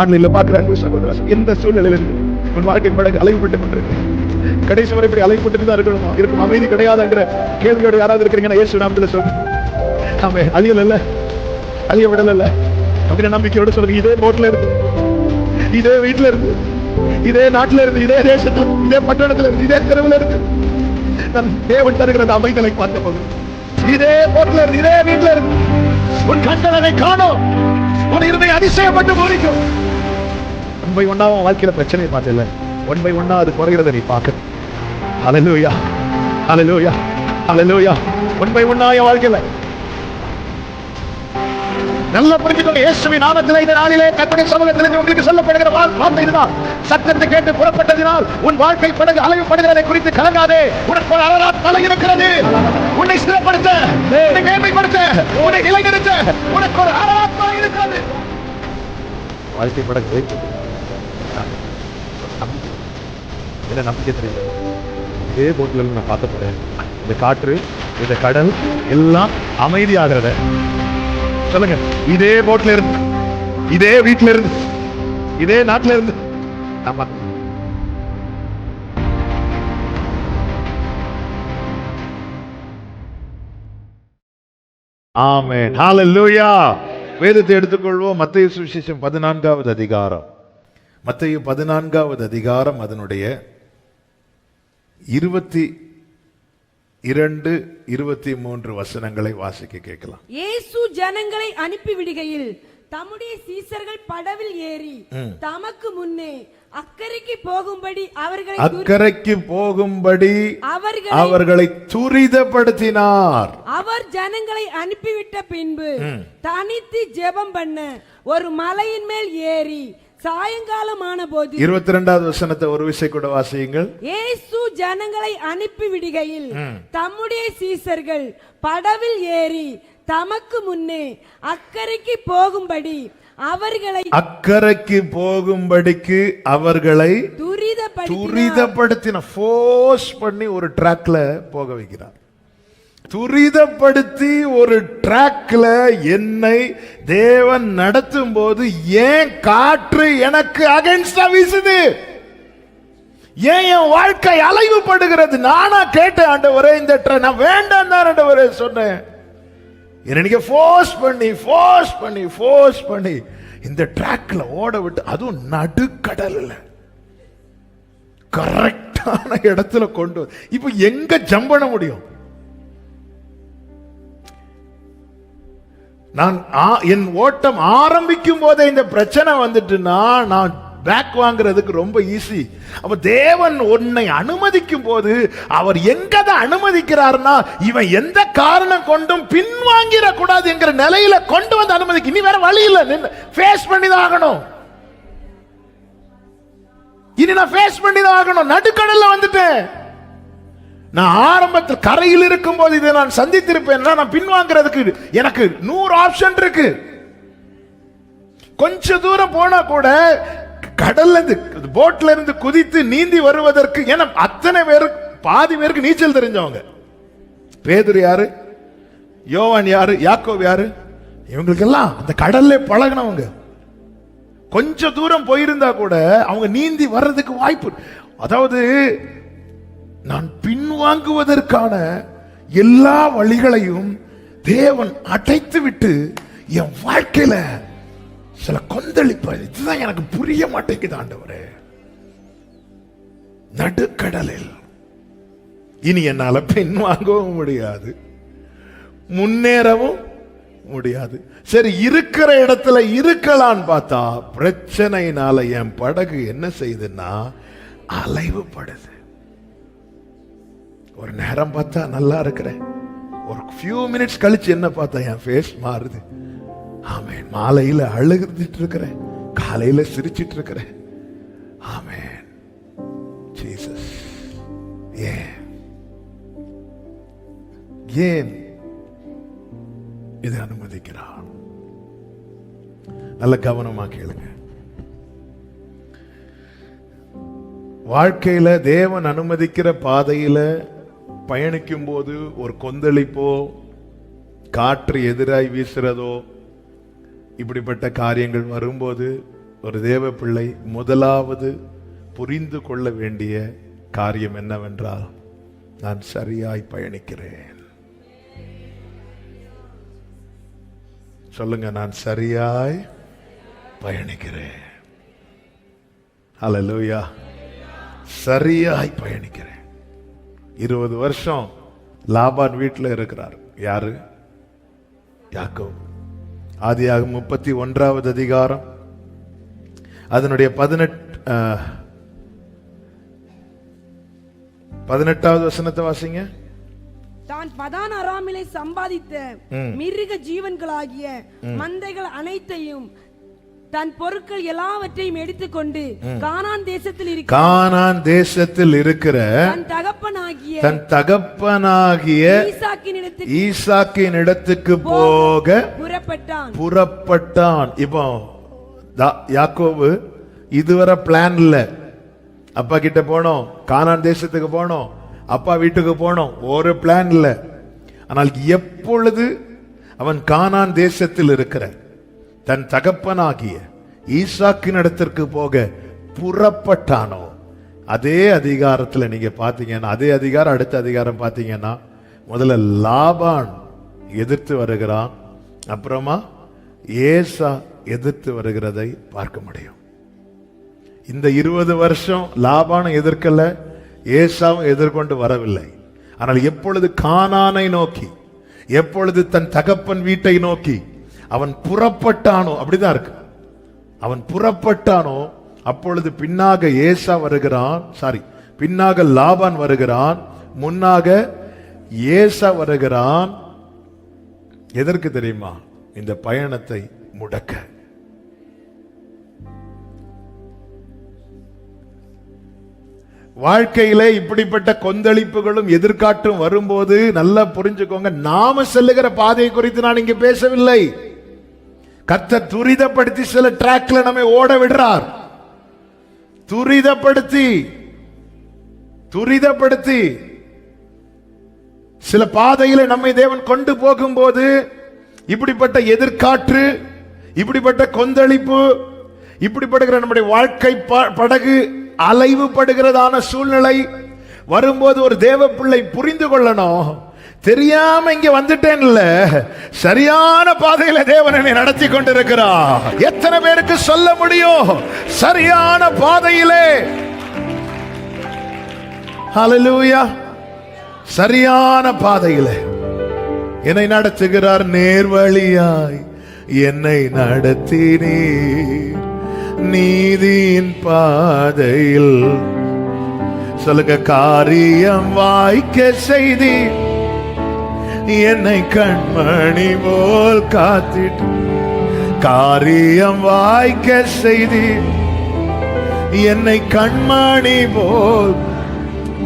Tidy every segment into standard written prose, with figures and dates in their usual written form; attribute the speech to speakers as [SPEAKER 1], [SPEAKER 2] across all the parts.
[SPEAKER 1] ஆன்லைன்ல பாக்குற அன்பு சகோதரர், எந்த சூழ்நிலையில இருந்து உன் வாழ்க்கை படகு அலைவுபட்டு கொண்டிருக்கு? கடைசி வரை இப்படி அலைவுபட்டு தான் இருக்கணுமா? இருக்கும் அமைதி கிடையாதுங்கிற கேள்வியோட யாராவது இருக்கிறீங்கன்னா இயேசு நாமத்துல சொல்லு. ஆமே, அழியல, அழிய விடல அப்படின்ற நம்பிக்கையோட சொல்லுங்க. இதே போட்ல இருந்து, இதே வீட்டுல இருந்து, இதே நாட்டுல இருந்து, இதே தேசத்துல, இதே பட்டணத்துல இருந்து, இதே தெருவுல இருந்து நான் தேவன் தருகிற அந்த அமைதலை பார்க்க போகிறேன். இதே போட்ல இருந்து, இதே வீட்டுல இருந்து உன் கண்கள் அதை காணும். உன் இருதயம் அதிசயப்பட்டு போரிக்கும். ஒன் பை ஒன்னா வாழ்க்கையில பிரச்சனையை பார்த்தல, ஒன் பை ஒன்னா அது குறைகிறத நீ பார்க்க. ஹல்லேலூயா, ஹல்லேலூயா, ஹல்லேலூயா. ஒன் பை ஒன்னா என் வாழ்க்கையில நல்ல புரிஞ்சுக்கொள்ள. இயேசுவின் நாமத்திலே இந்த நாளிலே கர்த்தருடைய சமூகத்திலே உங்களுக்கு சொல்லப்படுகிற வார்த்தை இதுதான். சத்தத்தை கேட்டு புறப்பட்டதினால் உன் வாழ்க்கை படகு அலைவுபடுகிறதை குறித்து கலங்காதே. உனக்கு ஒரு அலராத் இருக்கிறது. உன்னை ஸ்திரப்படுத்த, உன்னை மேன்மைப்படுத்த, உன்னை நிலைநிறுத்த உனக்கு ஒரு அலராத் இருக்கிறது. வாழ்க்கை படகு என்ன நம்பிக்கை தெரியல. இதே போட்டில நான் பார்க்க போறேன். இந்த காற்று, இந்த கடல் எல்லாம் அமைதியாகிறத சொல்லுங்க. இதே போட்ல இருந்து, இதே வீட்டுல இருந்து, இதே நாட்டுல இருந்து. ஆமென், ஹல்லேலூயா. வேதத்தை எடுத்துக்கொள்வோம். மத்தேயு சுவிசேஷம் 14வது அதிகாரம். மத்தேயு 14வது அதிகாரம் அதனுடைய 22, 23 வசனங்களை வாசிக்க கேட்கலாம்.
[SPEAKER 2] இயேசு ஜனங்களை அனுப்பி விடுகையில் தம்முடைய சீசர்கள் படவில் ஏறி தமக்கு முன்னே அக்கறைக்கு போகும்படி அவர்களை துரிதப்படுத்தினார். அவர் ஜனங்களை அனுப்பிவிட்ட பின்பு தனித்து ஜெபம் பண்ண ஒரு மலையின் மேல் ஏறி சாயங்காலமான போது 22வது
[SPEAKER 1] வசனத்தை ஒரு விசை கூட வாசியுங்கள்.
[SPEAKER 2] இயேசு ஜனங்களை அனுப்பி விடுகையில் தம்முடைய சீசர்கள் படவில் ஏறி தமக்கு முன்னே அக்கறைக்கு போகும்படிக்கு அவர்களை
[SPEAKER 1] துரிதப்படுத்தின ஃபோர்ஸ் பண்ணி ஒரு ட்ராக்ல போக வைக்கிறார். துரிதப்படுத்தி ஒரு ட்ராக்ல என்னை தேவன் நடத்தும் போது ஏன் காற்று எனக்கு அகைன்ஸ்டா வீசுது? ஏன் என் வாழ்க்கை அலைவுபடுகிறது? நானா கேட்டேன், ஆண்டவரே இந்த நான் வேண்டாம் தான் ஆண்டவரே சொன்னேன். என்ன ஃபோர்ஸ் பண்ணி இந்த ட்ராக்ல ஓட விட்டு, அதுவும் நடுக்கடல்ல கரெக்டான இடத்துல கொண்டு இப்ப எங்க ஜம்ப் பண்ண முடியும்? நான் என் ஓட்டம் ஆரம்பிக்கும் போதே இந்த பிரச்சனை வந்துட்டுனா நான் பேக் வாங்குறதுக்கு ரொம்ப ஈஸி. அப்ப தேவன் உன்னை அனுமதிக்கும் போது அவர் எங்கதான் அனுமதிக்கிறார்னா, இவன் எந்த காரணம் கொண்டும் பின்வாங்கிட கூடாது என்கிற நிலையில கொண்டு வந்து அனுமதிக்க. இனி வேற வழி இல்ல, ஃபேஸ் பண்ணி தான் ஆகணும். இனி நான் ஃபேஸ் பண்ணி தான் ஆகணும். நடுக்கடல்ல வந்துட்டேன். நான் ஆரம்பத்தில் கரையில் இருக்கும் போது இதை நான் சந்தித்திருப்பேன். நான் பின்வாங்கிறதுக்கு எனக்கு 100 ஆப்ஷன் இருக்கு. கொஞ்ச தூரம் போனா கூட கடல்ல இருந்து போட்ல இருந்து குதித்து நீந்தி வருவதற்கு, ஏன்னா அத்தனை பேரு பாதி பேருக்கு நீச்சல் தெரிஞ்சவங்க. பேதுரு யாரு, யோவான் யாரு, யாக்கோபு யாரு, இவங்களுக்கு எல்லாம் அந்த கடல்ல பழகினவங்க. கொஞ்ச தூரம் போயிருந்தா கூட அவங்க நீந்தி வர்றதுக்கு வாய்ப்பு. அதாவது நான் பின்வாங்குவதற்கான எல்லா வழிகளையும் தேவன் அடைத்து விட்டு என் வாழ்க்கையில சில கொந்தளிப்பு. இதுதான் எனக்கு புரிய மாட்டேங்குது ஆண்டவரே. நடுக்கடலில் இனி என்னால பின்வாங்கவும் முடியாது, முன்னேறவும் முடியாது. சரி, இருக்கிற இடத்துல இருக்கலான்னு பார்த்தா பிரச்சனையினால என் படகு என்ன செய்யுதுன்னா அலைவுபடுது. ஒரு நேரம் பார்த்தா நல்லா இருக்கிறேன், ஒரு ஃபியூ மினிட்ஸ் கழிச்சு என்ன பார்த்தா என் ஃபேஸ் மாறுது. ஆமென். மாலையில அழுதுட்டு இருக்கிறேன், காலையில சிரிச்சிட்டு இருக்கிறேன். ஆமென். ஜீசஸ். ஏன் இதை அனுமதிக்கிறான்? நல்ல கவனமா கேளுங்க. வாழ்க்கையில தேவன் அனுமதிக்கிற பாதையில பயணிக்கும் போது ஒரு கொந்தளிப்போ, காற்று எதிராய் வீசுறதோ, இப்படிப்பட்ட காரியங்கள் வரும்போது ஒரு தேவ பிள்ளை முதலாவது புரிந்து கொள்ள வேண்டிய காரியம் என்னவென்றால், நான் சரியாய் பயணிக்கிறேன். சொல்லுங்க, நான் சரியாய் பயணிக்கிறேன். ஹல்லேலூயா. சரியாய் பயணிக்கிறேன். 20 வருஷம் லாபான் வீட்டில் இருக்கிறார். யாரு? யாக்கோபு. ஆதியாகமம் 31வது அதிகாரம் அதனுடைய 18வது வசனத்தை வாசிங்க.
[SPEAKER 2] தான் பதான் அராமிலே சம்பாதித்த மிருக ஜீவன்களாகிய மந்தைகள் அனைத்தையும் தன் பொருட்கள் எல்லாவற்றையும் எடுத்துக்கொண்டு கானான் தேசத்தில் இருக்கிற தன் தகப்பனாகிய ஈசாக்கின் இடத்துக்கு போக புறப்பட்டான். இப்போ யாக்கோபு இதுவரை பிளான் இல்ல. அப்பா கிட்ட போனோம், கானான் தேசத்துக்கு போனோம், அப்பா வீட்டுக்கு போனோம், ஒரு பிளான் இல்ல. ஆனால் எப்பொழுது அவன் கானான் தேசத்தில் இருக்கிற தன் தகப்பனாகிய ஈசாக்கின் இடத்திற்கு போக புறப்பட்டானோ, அதே அதிகாரத்தில் நீங்க பாத்தீங்கன்னா, அதே அதிகாரம் அடுத்த அதிகாரம் பாத்தீங்கன்னா, முதல்ல லாபான் எதிர்த்து வருகிறான், அப்புறமா ஏசா எதிர்த்து வருகிறதை பார்க்க முடியும். இந்த 20 வருஷம் லாபானும் எதிர்க்கல, ஏசாவும் எதிர்கொண்டு வரவில்லை. ஆனால் எப்பொழுது கானானை நோக்கி, எப்பொழுது தன் தகப்பன் வீட்டை நோக்கி அவன் புறப்பட்டானோ, அப்படிதான் இருக்கு, அவன் புறப்பட்டானோ, அப்பொழுது பின்னாக ஏசா வருகிறான், பின்னாக லாபான் வருகிறான், முன்னாக ஏசா வருகிறான். எதற்கு தெரியுமா? இந்த பயணத்தை முடக்க. வாழ்க்கையில இப்படிப்பட்ட கொந்தளிப்புகளும் எதிர்காட்டும் வரும்போது நல்லா புரிஞ்சுக்கோங்க, நாம செல்லுகிற பாதையை குறித்து நான் இங்க பேசவில்லை. கர்த்தர் துரிதப்படுத்தி சில டிராக்ல நம்மை ஓட விடுறார். துரிதப்படுத்தி சில பாதையில நம்மை தேவன் கொண்டு போகும்போது, இப்படிப்பட்ட எதிர்காற்று, இப்படிப்பட்ட கொந்தளிப்பு, இப்படிப்படுகிற நம்முடைய வாழ்க்கை படகு அலைவுபடுகிறதான சூழ்நிலை வரும்போது ஒரு தேவ பிள்ளை புரிந்து கொள்ளணும், தெரியாம இங்க வந்துட்டேன் இல்ல, சரியான பாதையில தேவனை நடத்தி கொண்டிருக்கிறார். எத்தனை பேருக்கு சொல்ல முடியும்? சரியான பாதையிலே. ஹல்லேலூயா. சரியான பாதையிலே என்னை நடத்துகிறார். நேர்வழியாய் என்னை நடத்தினீர், நீதியின் பாதையில். சொல்லுங்க, காரியம் வாய்க்க செய்தி, என்னை கண்மணி போல் காத்திட்டு. காரியம் வாய்க்க செய்தி, என்னை கண்மணி போல்.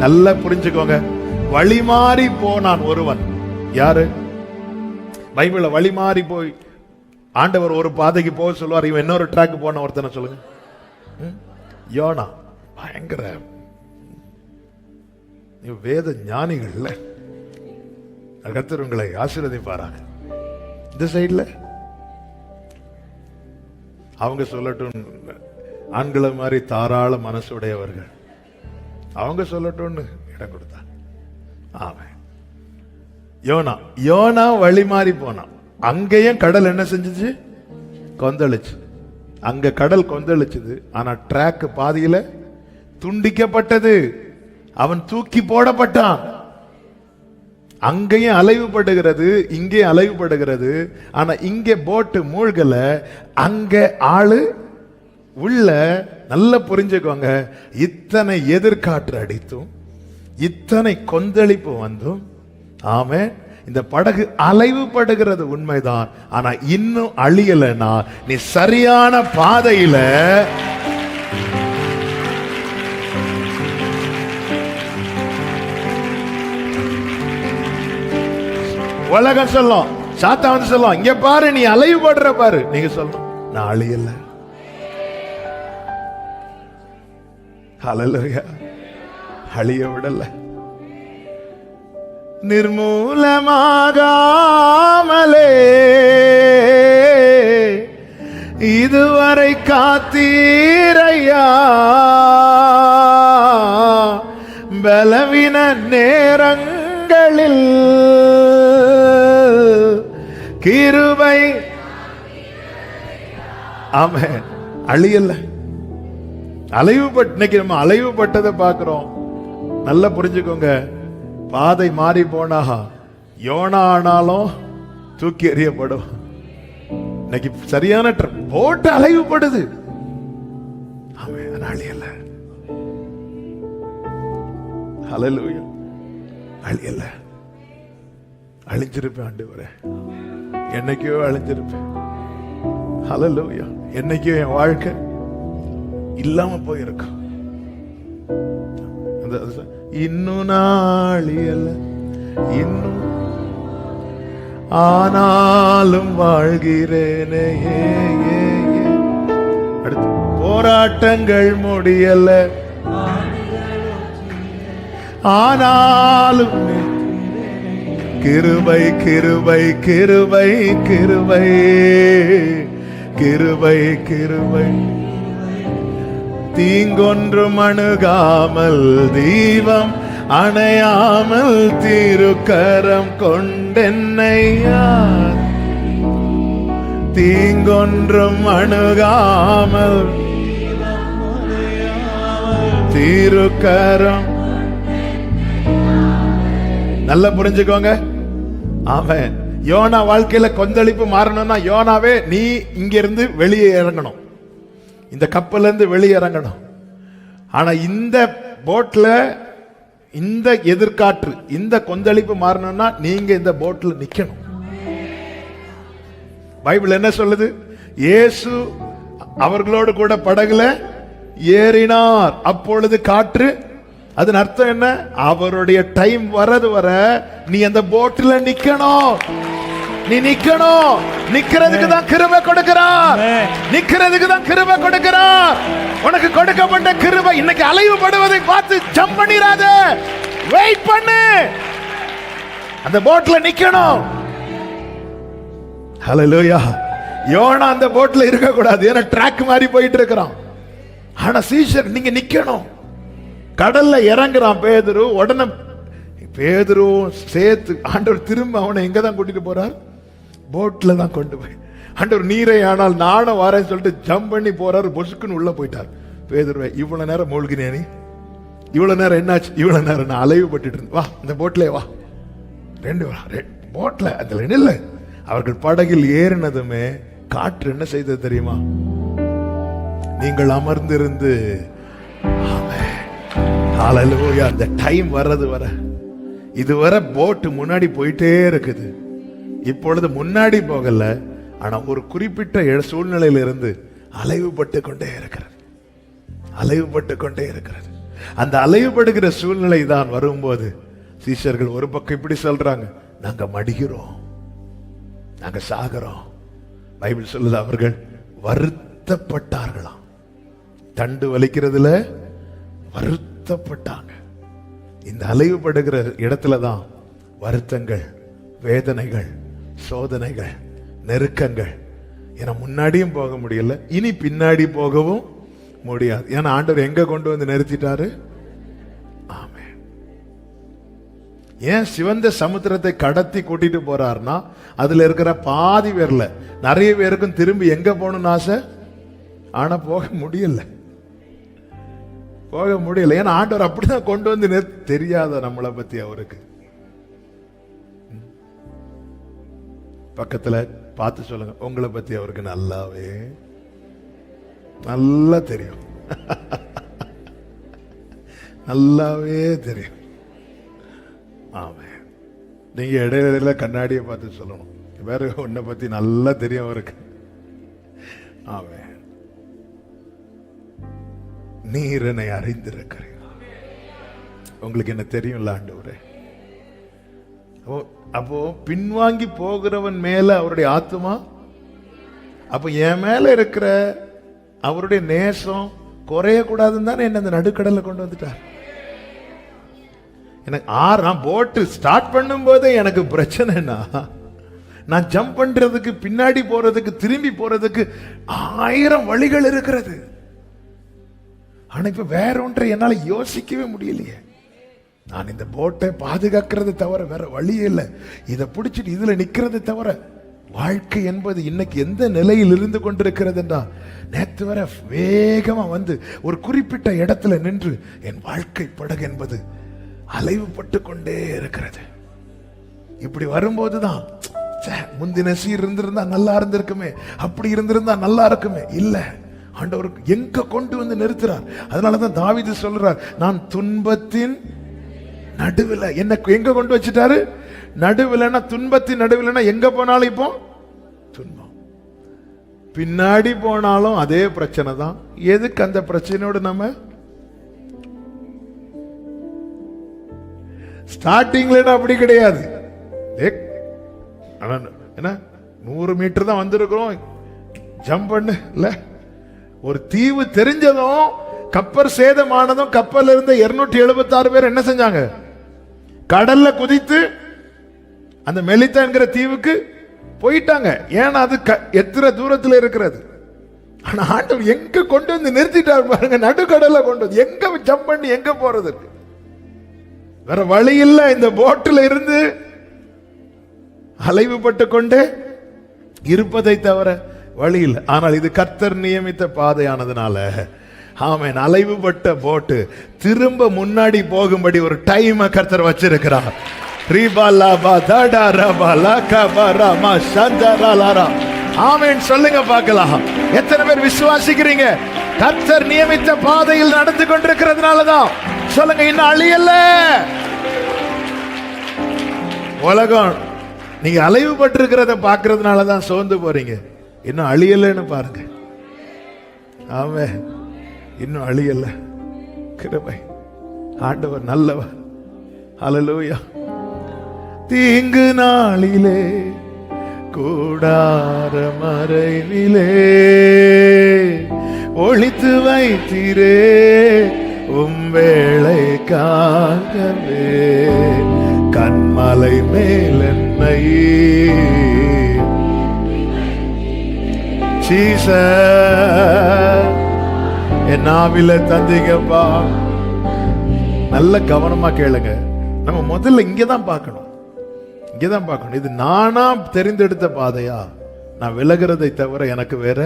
[SPEAKER 2] நல்லா புரிஞ்சுக்கோங்க, வழி மாறி போனான் ஒருவன். யாரு? பைபிள்ல வழி மாறி போய் ஆண்டவர் ஒரு பாதைக்கு போக சொல்லுவார், இவன் இன்னொரு ட்ராக் போன ஒருத்தனை சொல்லுங்க. யோனா. பயங்கர வேத ஞானிகள். கர்த்தர் உங்களை ஆசீர்வதிப்பாராங்க. இந்த சைட்ல அவங்க சொல்லட்டும், ஆண்களை மாதிரி தாராள மனசுடையவர்கள், அவங்க சொல்லட்டும்னு இடம் கொடுத்தாங்க. ஆமாம். யோனா வழி மாறி போனான். அங்கேயும் கடல் என்ன செஞ்சுச்சு? கொந்தளிச்சு. அங்க கடல் கொந்தளிச்சது, ஆனா ட்ராக் பாதியில துண்டிக்கப்பட்டது. அவன் தூக்கி போடப்பட்டான். அங்கேயும் அலைவுபடுகிறது, இங்கே அலைவுபடுகிறது. ஆனா இங்கே போட்டு மூழ்கல, அங்க ஆளு உள்ள. நல்லா புரிஞ்சுக்கோங்க, இத்தனை எதிர்காற்று அடித்தும், இத்தனை கொந்தளிப்பு வந்தும், ஆமே, இந்த படகு அலைவுபடுகிறது உண்மைதான். ஆனா இன்னும் அழியலனா, நீ சரியான பாதையில. உலகம் சொல்லும், சாத்தா வந்து சொல்லும், இங்க பாரு நீ அலைவுபடுற பாரு. நீங்க சொல்லணும், நான் அழியல. ஹல்லேலூயா. அழிய விடல. நிர்மூலமாகாமலே இதுவரை காத்தீரையா, பலவீன நேரங்களில் கிருபை. ஆமென். அழியல்ல, இன்னைக்கு நம்ம அலைவுபட்டதை பார்க்கிறோம். நல்லா புரிஞ்சுக்கோங்க. பாதை மாறி போனா யோனா ஆனாலும் தூக்கி எறியப்படும். இன்னைக்கு சரியான போட்டு அலைவுபடுது. அழியல்ல, ஹல்லேலூயா. அழியல்ல, அழிஞ்சிருப்பேன் ஆண்டவரே, என்னைக்கோ அழிஞ்சிருப்பேன். ஹல்லேலூயா. என்னைக்கோ என் வாழ்க்கை இல்லாம போயிருக்கும். இன்னும் நாளியல்ல, இன்னும் ஆனாலும் வாழ்கிறேனே. அடுத்து போராட்டங்கள் முடியல, ஆனாலும் கிருபை கிருபை கிருபை கிருபை கிருபை கிருபை. தீங்கொன்றும் அணுகாமல், தீபம் அணையாமல், திருக்கரம் கொண்டென்னையா. தீங்கொன்றும் அணுகாமல், திருக்கரம். நல்லா புரிஞ்சுக்கோங்க. ஆமென். யோனா வாழ்க்கையில கொந்தளிப்பு மாறணும்னா, யோனாவே நீ இங்க இருந்து வெளியே இறங்கணும், இந்த கப்பல்ல இருந்து வெளியே இறங்கணும். ஆனா இந்த போட்ல இந்த எதிர்காற்று, இந்த கொந்தளிப்பு மாறணும்னா நீங்க இந்த போட்ல நிக்கணும். பைபிள் என்ன சொல்லுது? இயேசு அவர்களோடு கூட படகுல ஏறினார், அப்பொழுது காற்று. அதன் அர்த்தம் என்ன? அவருடைய டைம் வரது வர நீ அந்த போட்ல நிக்கணும். நீ நிக்கணும். நிக்கிறதுக்கு தான் கிருபை கொடுக்கிறார். நிக்கிறதுக்கு தான் கிருபை கொடுக்கிறார். உனக்கு கொடுக்கப்பட்ட கிருபை. இன்னைக்கு அலைவுபடுவதை பார்த்து ஜம்ப் பண்ணிராத, வெயிட் பண்ணு. அந்த போட்ல நிக்கணும். ஹல்லேலூயா. யோனா அந்த போட்ல இருக்க கூடாது, ஏன்னா ட்ராக் மாதிரி போயிட்டு இருக்கிறான். ஆனா சீஷர் நீங்க நிக்கணும். கடல்ல இறங்குறான் பேதுரு. உடனே பேதுரு சேர்த்து ஆண்டவர் திரும்ப அவனை எங்க தான் கூட்டிட்டு போறார்? போட்ல தான் கொண்டு போய். ஆண்டவர் நீரை ஆனால் நானும் வரேன்னு சொல்லிட்டு ஜம்ப் பண்ணி போறாரு. பொசுக்குன்னு உள்ள போயிட்டார். பேதுருவை, இவ்வளவு நேரம் மூழ்கினே நீ, இவ்வளவு நேரம் என்னாச்சு? இவ்வளவு நேரம் நான் அலைவுபட்டு இருந்தேன். வா இந்த போட்ல வா. போட்ல அதுல இல்ல. அவர்கள் படகில் ஏறினதுமே காற்று என்ன செய்தது தெரியுமா? நீங்கள் அமர்ந்திருந்து. ஹல்லேலூயா. அந்த டைம் வர்றது வர, இதுவரை போட்டு முன்னாடி போயிட்டே இருக்குது. இப்பொழுது முன்னாடி போகல, ஆனா ஒரு குறிப்பிட்ட சூழ்நிலையில இருந்து அலைவுபட்டு கொண்டே இருக்கிறது. அலைவுபட்டு கொண்டே இருக்கிறது. அந்த அலைவுபடுகிற சூழ்நிலை தான் வரும்போது சீஷர்கள் ஒரு பக்கம் இப்படி சொல்றாங்க, நாங்க மடிகிறோம், நாங்க சாகிறோம். பைபிள் சொல்லுது அவர்கள் வருத்தப்பட்டார்களாம். தண்டு வலிக்கிறதுல வருத்தப்பட்டாங்க. இந்த அலைவுபடுகிற இடத்துலதான் வருத்தங்கள், வேதனைகள், சோதனைகள், நெருக்கங்கள். ஏன்னா முன்னாடியும் போக முடியல, இனி பின்னாடி போகவும் முடியாது. ஏன்னா ஆண்டவர் எங்க கொண்டு வந்து நிறுத்திட்டாரு? ஆமென். ஏன் சிவந்த சமுத்திரத்தை கடத்தி கூட்டிட்டு போறாருன்னா, அதுல இருக்கிற பாதி பேர்ல நிறைய பேருக்கும் திரும்பி எங்க போகணும்னு ஆசை, ஆனா போக முடியல, போக முடியல. ஏன்னா ஆண்டவர் அப்படிதான் கொண்டு வந்து தெரியாத நம்மளை பத்தி அவருக்கு. பக்கத்துல பார்த்து சொல்லுங்க, உங்களை பத்தி அவருக்கு நல்லாவே நல்லா தெரியும். நல்லாவே தெரியும். ஆமே. நீங்க இடையில கண்ணாடியை பார்த்து சொல்லணும், வேற உன்னை பத்தி நல்லா தெரியும் அவருக்கு. ஆமே. நீர் என்னை அறிந்திருக்கிறீர். உங்களுக்கு என்ன தெரியும்ல ஆண்டவரே. அப்போ பின்வாங்கி போகிறவன் மேல அவருடைய ஆத்துமா, அப்ப என் மேல இருக்கிற அவருடைய நேசம் குறைய கூடாதுன்னு தானே என்ன அந்த நடுக்கடலை கொண்டு வந்துட்டார். எனக்கு நான் போட்டு ஸ்டார்ட் பண்ணும் போதே எனக்கு பிரச்சனைனா, நான் ஜம்ப் பண்றதுக்கு, பின்னாடி போறதுக்கு, திரும்பி போறதுக்கு 1000 வழிகள் இருக்கிறது. ஆனா இப்ப வேற ஒன்றை என்னால யோசிக்கவே முடியலையே. நான் இந்த போட்டை பாதுகாக்கிறது தவிர வேற வழியே இல்லை. இதை பிடிச்சிட்டு இதுல நிக்கிறது தவிர வாழ்க்கை என்பது இன்னைக்கு எந்த நிலையில் இருந்து கொண்டிருக்கிறதுன்றா, நேற்று வர வேகமா வந்து ஒரு குறிப்பிட்ட இடத்துல நின்று என் வாழ்க்கை படகு என்பது அலைவுபட்டு கொண்டே இருக்கிறது. இப்படி வரும்போதுதான் முந்தின சீர் இருந்திருந்தா நல்லா இருந்திருக்குமே, அப்படி இருந்திருந்தா நல்லா இருக்குமே. இல்ல, ஆண்டவருக்கு எங்க கொண்டு வந்து நிறுத்துறார். அதனாலதான் தாவீது சொல்றார், நான் துன்பத்தின் நடுவில் என்ன எங்க கொண்டு வச்சுட்டாரு? நடுவில்னா, துன்பத்தின் நடுவில்னா எங்க போனாலும் இப்போ துன்பம், பின்னாடி போனாலும் அதே பிரச்சனை தான். எதுக்கு அந்த பிரச்சனையோடு நம்ம ஸ்டார்டிங்ல அப்படி கிடையாது. என்ன 100 மீட்டர் தான் வந்திருக்கிறோம், ஜம்ப் பண்ணு இல்ல. ஒரு தீவு தெரிஞ்சதும், கப்பல் சேதமானதும், கப்பல் இருந்த 276 பேர் என்ன செஞ்சாங்க? கடல்ல குதித்து அந்த மெலித்தா என்கிற தீவுக்கு போயிட்டாங்க. ஏன்னா அது எத்தனை தூரத்தில் இருக்கிறது. ஆனா ஆண்டவர் எங்க கொண்டு வந்து நிறுத்திட்டார் பாருங்க, நடுக்கடல்ல கொண்டு வந்து. எங்க ஜம்ப் பண்ணி எங்க போறது? வேற வழி இல்ல. இந்த போட்டில் இருந்து அலைவுபட்டு கொண்டே இருப்பதை தவிர வழி இல்லை. ஆனால் இது கர்த்தர் நியமித்த பாதையானதுனால, ஆமென், அலைவுபட்ட போட்டு திரும்ப முன்னாடி போகும்படி ஒரு டைம் கர்த்தர் வச்சிருக்கிறார். ஆமென் சொல்லுங்க பார்க்கலாம். எத்தனை பேர் விசுவாசிக்கிறீங்க? கர்த்தர் நியமித்த பாதையில் நடந்து கொண்டிருக்கிறதுனாலதான். சொல்லுங்க, இன்னும் அழியல உலகம். நீங்க அலைவுபட்டு இருக்கிறத பாக்குறதுனாலதான் சோர்ந்து போறீங்க. இன்னும் அழியலன்னு பாருங்க. ஆமென், இன்னும் அழியல. கிருபை, ஆண்டவர் நல்லவர். ஹல்லேலூயா. தீங்கு நாளிலே கூடார மறைவிலே ஒளித்து வைத்தீரே, வேளைக்காகவே கண்மலை மேல் என்னை என் நாவில தந்தீங்கப்பா. நல்ல கவனமா கேளுங்க. நம்ம முதல்ல இங்கதான் பார்க்கணும், இங்கதான் பார்க்கணும். இது நானா தெரிந்தெடுத்த பாதையா? நான் விலகிறதை தவிர எனக்கு வேற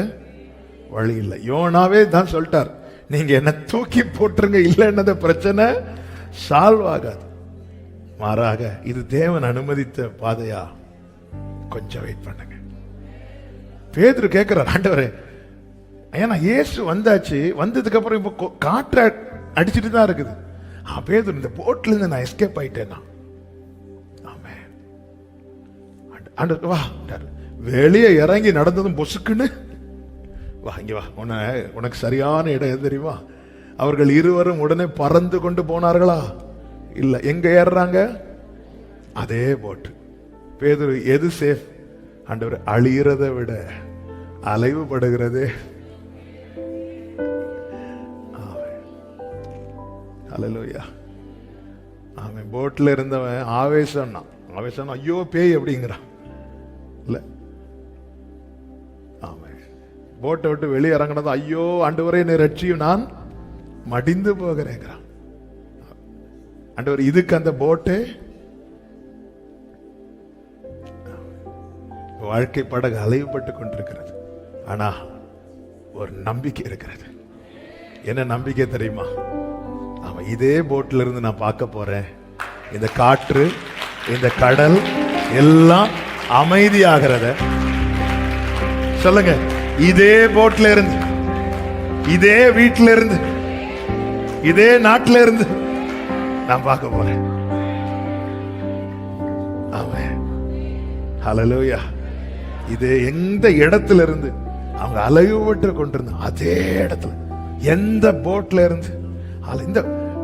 [SPEAKER 2] வழி இல்லை. யோனாவே தான் சொல்லிட்டார், நீங்க என்ன தூக்கி போட்டுருங்க, இல்லைன்னத பிரச்சனை சால்வ் ஆகாது. மாறாக இது தேவன் அனுமதித்த பாதையா? கொஞ்சம் வெயிட் பண்ணுங்க. பேதுரு கேட்கிறார், ஆண்டவரே, ஏன்னா இயேசு வந்தாச்சு, வந்ததுக்கு அப்புறம் இப்ப காற்று அடிச்சுட்டு தான் இருக்குது. பேதுரு, இந்த போட்ல இருந்து நான் எஸ்கேப் ஆயிட்டேன்னா, ஆண்டவர் வா, வெளியே இறங்கி நடந்ததும் பொசுக்குன்னு வா, இங்க வா, உனக்கு சரியான இடம் எது தெரியுமா? அவர்கள் இருவரும் உடனே பறந்து கொண்டு போனார்களா? இல்ல. எங்க ஏறுறாங்க? அதே போட்டு. பேதுரு, எது சேஃப்? ஆண்டவர், அழியறதை விட அலைவுபடுகிறதே. ஹல்லேலூயா. அவன் போட்ல இருந்தவன் ஆவேசம்னா, ஐயோ பேய் அப்படிங்கிறான். இல்ல, போட்டை விட்டு வெளியே இறங்கினது, ஐயோ ஆண்டவரே என்னை ரட்சியும், நான் மடிந்து போகிறேங்கிறான். ஆண்டவர், இதுக்கு அந்த போட்டு வாழ்க்கை படகு அலைவுபட்டு கொண்டிருக்கிறது. ஆனா ஒரு நம்பிக்கை இருக்கிறது. என்ன நம்பிக்கை தெரியுமா? அவன் இதே போட்ல இருந்து நான் பார்க்க போறேன், இந்த காற்று, இந்த கடல் எல்லாம் அமைதியாகிறத. சொல்லுங்க, இதே போட்ல இருந்து, இதே வீட்டில இருந்து, இதே நாட்டில இருந்து நான் பார்க்க போறேன். ஆமென், ஹல்லேலூயா. இதே எந்த இடத்துல இருந்து அவங்க அலைவுபட்டு கொண்டிருந்த அதே இடத்துல, எந்த போட்ல இருந்து, இந்த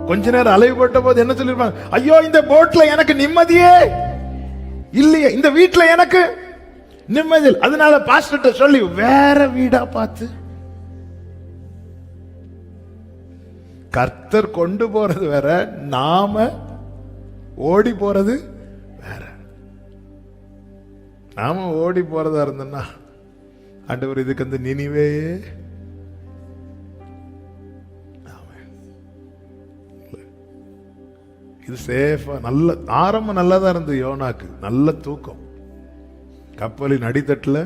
[SPEAKER 2] கொஞ்ச நேரம் அலைவுபட்ட போது என்ன சொல்லிருப்பாங்க? ஐயோ, இந்த போட்ல எனக்கு நிம்மதியே இல்லையே, இந்த வீட்டுல எனக்கு நிம்மதி. அதனால பாஸ்டர்ட்ட சொல்லி வேற வீடா பார்த்து, கர்த்தர் கொண்டு போறது வேற, நாம ஓடி போறது வேற. நாம ஓடி போறதா இருந்தோம்னா ஆண்டவர் இதுக்கு அந்த நினிவே இது சேஃபா நல்ல ஆரம்பம் நல்லதா இருந்தது. யோனாக்கு நல்ல தூக்கம், கப்பலின் அடித்தட்டுல